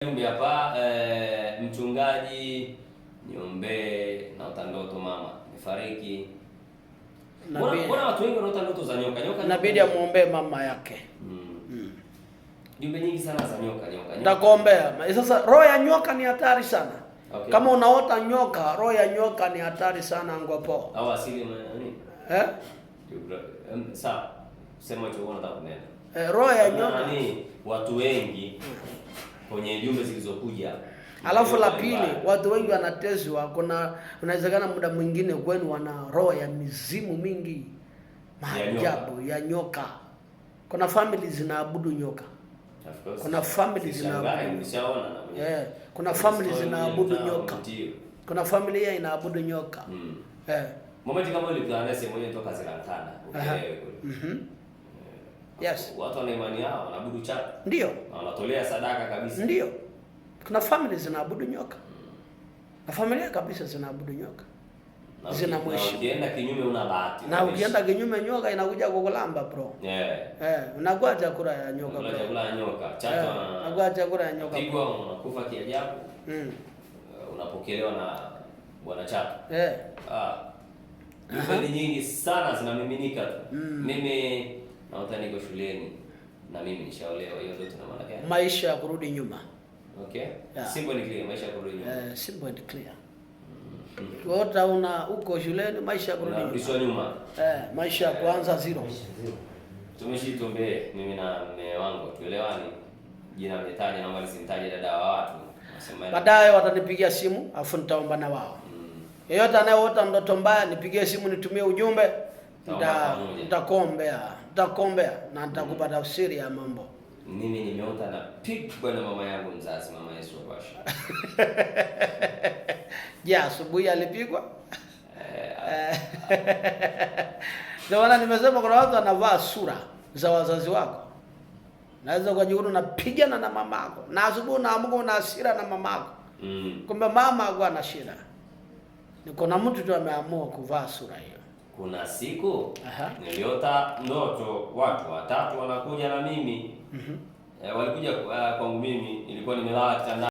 Hapa mchungaji, niombee naota ndoto mama nifariki. Mbona watu wengi wanaota ndoto za nyoka? Inabidi amuombee mama yake. Jumbe nyingi sana za nyoka. Nitakuombea. Sasa roho ya nyoka ni hatari sana. Okay. Kama unaota nyoka, roho ya nyoka ni hatari sana ngopo. Au asili nani? Sawa. Sema hicho unataka kunena. Roho ya nyoka ni watu wengi kwenye jumbe zilizokuja. Alafu la pili, watu wengi wanatezwa. Unawezekana muda mwingine kwenu wana roho ya mizimu mingi, maajabu ya nyoka. Kuna family zinaabudu nyoka. Kuna family zinaabudu. Kuna family zinaabudu nyoka. Kuna familia inaabudu nyoka. Moment kama ile plan sema moja toka Zilantana. Yes. Watu wana imani yao, wanaabudu chapa. Ndio. Wanatolea sadaka kabisa. Ndio. Kuna family zinaabudu nyoka. Na familia kabisa zinaabudu nyoka. Zinamheshimu. Ukienda kinyume una bahati. Na ukienda kinyume nyoka inakuja kukulamba bro. Unakuwa chakula ya nyoka bro. Chakula ya nyoka. Chato unakuwa chakula ya nyoka. Pigwa unakufa kiajabu. Unapokelewa na bwana Chato. Jumbe nyingi sana zinamiminika tu. Mimi naota niko shuleni na mimi nishaolewa. Hiyo ndio tuna maana gani? Maisha ya kurudi nyuma. Okay. Simple and clear, maisha ya kurudi nyuma. Simple and clear. Uota uko shuleni, maisha ya kurudi nyuma. Maisha ya kuanza zero. Tumeshitumbee mimi na mume wangu tuelewani. Jina mlitaje, naomba nisimtaje dada wa watu. Baadaye watanipigia simu afu nitaomba na wao. Yeyote anayeota ndoto mbaya nipigie simu, nitumie ujumbe, nitakuombea na nitakupa tafsiri ya mambo. Mimi nimeota na pigwa na mama yangu mzazi, mama Yesu Basha. Asubuhi alipigwa? Ndio maana nimesema kuna watu wanavaa sura za wazazi wako. Naweza kujikuta unapigana na mamako. Na asubuhi unaamka una hasira na mamako. Kumbe mama alikuwa na shida. Ni kuna mtu tu ameamua kuvaa sura hiyo. Kuna siku niliota ndoto watu watatu wanakuja na mimi. Walikuja kwangu mimi, nilikuwa nimelala kitandani.